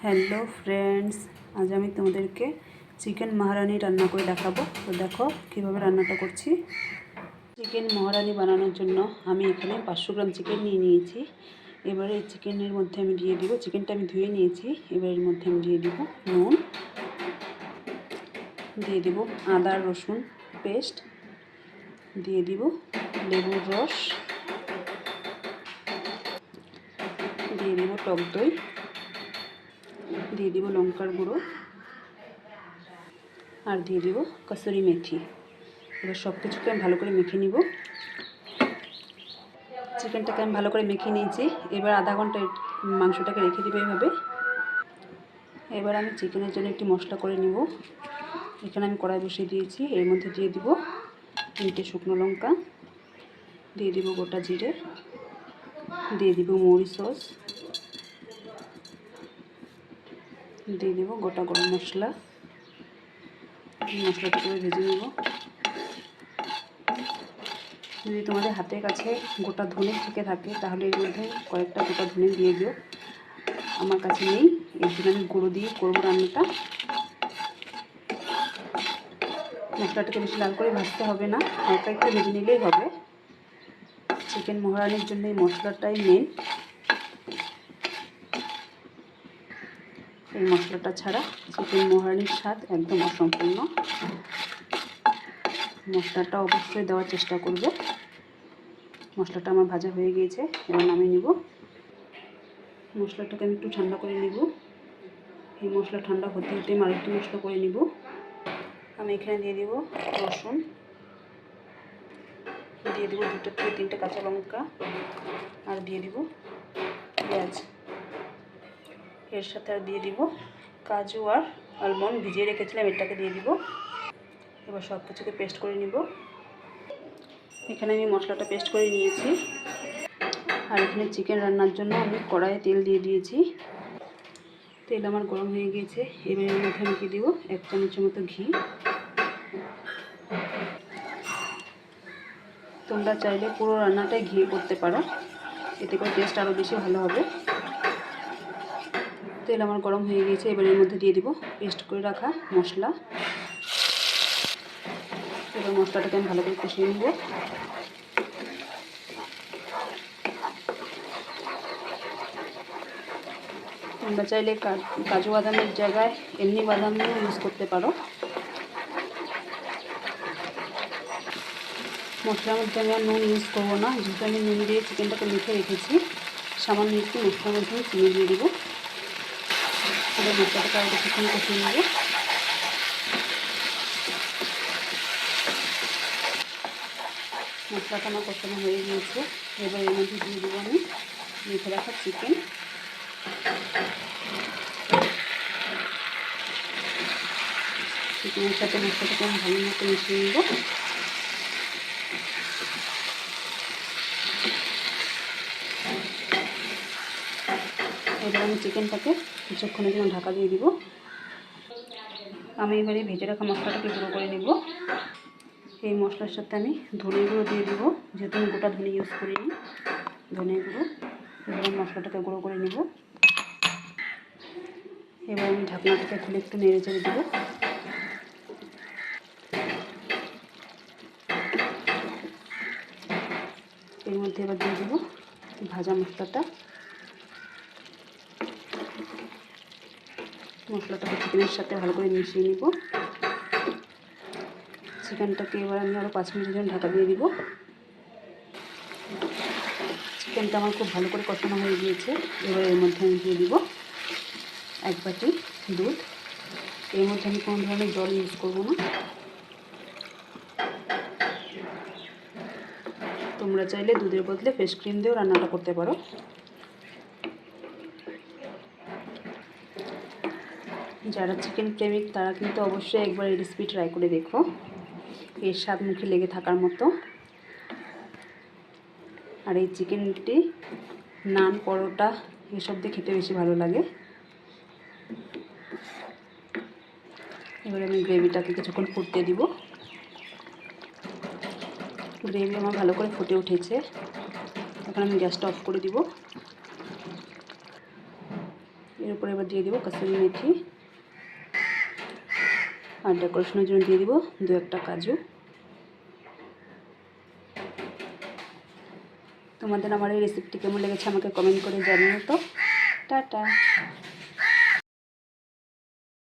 Hello friends, আজ আমি তোমাদেরকে চিকেন মহারানি রান্না করে দেখাবো। তো দেখো কীভাবে রান্নাটা করছি। চিকেন মহারানি বানানোর জন্য আমি এখানে 500 গ্রাম চিকেন নিয়ে নিয়েছি। এবারে এই চিকেনের মধ্যে আমি দিয়ে দিব, চিকেনটা আমি ধুয়ে নিয়েছি। এবার এর মধ্যে আমি দিয়ে দিব নুন, দিয়ে দিব আদা রসুন পেস্ট, দিয়ে দিব লেবুর রস, দিয়ে দিব টক দই, দিয়ে দিব লঙ্কার গুঁড়ো, আর দিয়ে দিব কসুরি মেথি। এবার সব কিছুকে আমি ভালো করে মেখে নিব। চিকেনটাকে আমি ভালো করে মেখে নিয়েছি। এবার আধা ঘন্টা মাংসটাকে রেখে দিব এইভাবে। এবার আমি চিকেনের জন্য একটি মশলা করে নিব। এখানে আমি কড়াই বসিয়ে দিয়েছি। এর মধ্যে দিয়ে দিব 3টে শুকনো লঙ্কা, দিয়ে দিব গোটা জিরে, দিয়ে দিব মৌরি সস, দিয়ে দিব গোটা গরম মশলা। মশলাটাকে ভেজে নেব। যদি তোমাদের হাতের কাছে গোটা ধনে থেকে থাকে তাহলে এর মধ্যে কয়েকটা গোটা ধনে দিয়ে দিও। আমার কাছে নেই, এর জন্য আমি গুঁড়ো দিয়ে করবো রান্নাটা। মশলাটাকে বেশি লাল করে ভাজতে হবে না, হালকা একটু ভেজে নিলেই হবে। চিকেন মহারানির জন্য এই মশলাটাই মেন। এই মশলাটা ছাড়া চিকেন মহারানির স্বাদ একদম অসম্পূর্ণ। মশলাটা অবশ্যই দেওয়ার চেষ্টা করবে। মশলাটা আমার ভাজা হয়ে গিয়েছে, এবার নামিয়ে নিব। মশলাটাকে আমি একটু ঠান্ডা করে নিব। এই মশলা ঠান্ডা হতে হতে আমি আরেকটু মশলা করে নিব। আমি এখানে দিয়ে দিব রসুন, দিয়ে দিব 2 থেকে 3টে কাঁচা লঙ্কা, আর দিয়ে দিব পেঁয়াজ। এর সাথে আর দিয়ে দিব কাজু আর আলমন্ড ভিজিয়ে রেখেছিলাম, এটাকে দিয়ে দিব। এবার সব কিছুকে পেস্ট করে নিব। এখানে আমি মশলাটা পেস্ট করে নিয়েছি। আর এখানে চিকেন রান্নার জন্য আমি কড়াইয়ে তেল দিয়ে দিয়েছি। তেল আমার গরম হয়ে গিয়েছে। এবার এর মধ্যে আমি দিয়ে দিব 1 চামচের মতো ঘি। তোমরা চাইলে পুরো রান্নাটাই ঘি করতে পারো, এতে করে টেস্ট আরও বেশি ভালো হবে। তেল আমার গরম হয়ে গিয়েছে। এবার এর মধ্যে দিয়ে দিব পেস্ট করে রাখা মশলা। এবার মশলাটাকে আমি ভালো করে কষিয়ে নেব। তোমরা চাইলে কাজু বাদামের জায়গায় এমনি বাদামও ইউজ করতে পারো। মশলার মধ্যে আমি আর নুন ইউজ করবো না, যেহেতু আমি নুন দিয়ে চিকেনটাকে মেখে রেখেছি। সামান্য একটু মশলার মধ্যে আমি চিনি দিয়ে দিব। এবার মশলাটাকে আরও কিছুক্ষণ কষিয়ে নেব। মশলাটা আমার কষানো হয়ে গিয়েছে। এবার এর মধ্যে দিয়ে দেবো আমি মেখে রাখা চিকেন। চিকেনের সাথে মশলাটাকে আমি ভালো মতো মিশিয়ে নেব। এবার আমি চিকেনটাকে কিছুক্ষণের জন্য ঢাকা দিয়ে দিব। আমি এবারে ভেজে রাখা মশলাটাকে গুঁড়ো করে নেব। এই মশলার সাথে আমি ধনে গুঁড়ো দিয়ে দিব, যেহেতু আমি গোটা ধনে ইউজ করিনি, ধনে গুঁড়ো। এবার আমি মশলাটাকে গুঁড়ো করে নেব। এবার আমি ঢাকনাটাকে খুলে একটু নেড়ে চেড়ে দেবো। এর মধ্যে এবার দিয়ে দেবো ভাজা মশলাটা। মশলাটাকে চিকেনের সাথে ভালো করে মিশিয়ে নিব। চিকেনটাকে এবার আমি আরও 5 মিনিটের জন্য ঢাকা দিয়ে দিব। চিকেনটা আমার খুব ভালো করে কষানো হয়ে গিয়েছে। এবার এর মধ্যে আমি দিয়ে দিব 1 বাটি দুধ। এর মধ্যে আমি কোনো ধরনের জল ইউজ করব না। তোমরা চাইলে দুধের বদলে ফ্রেশ ক্রিম দিয়েও রান্নাটা করতে পারো। যারা চিকেন প্রেমিক তারা কিন্তু অবশ্যই একবার এই রেসিপি ট্রাই করে দেখো। এর স্বাদ মুখে লেগে থাকার মতো। আর এই চিকেনটি নান, পরোটা এসব দিয়ে খেতে বেশি ভালো লাগে। এবার আমি গ্রেভিটাকে কিছুক্ষণ ফুটতে দিব। গ্রেভি আমার ভালো করে ফুটে উঠেছে। এখন আমি গ্যাসটা অফ করে দিব। এর উপরে এবার দিয়ে দেবো কসুরি মেথি, আর ডেকোরেশনের জন্য দিয়ে দিব 2-1টা কাজু। তোমাদের আমার এই রেসিপিটি কেমন লেগেছে আমাকে কমেন্ট করে জানিও তো। টাটা।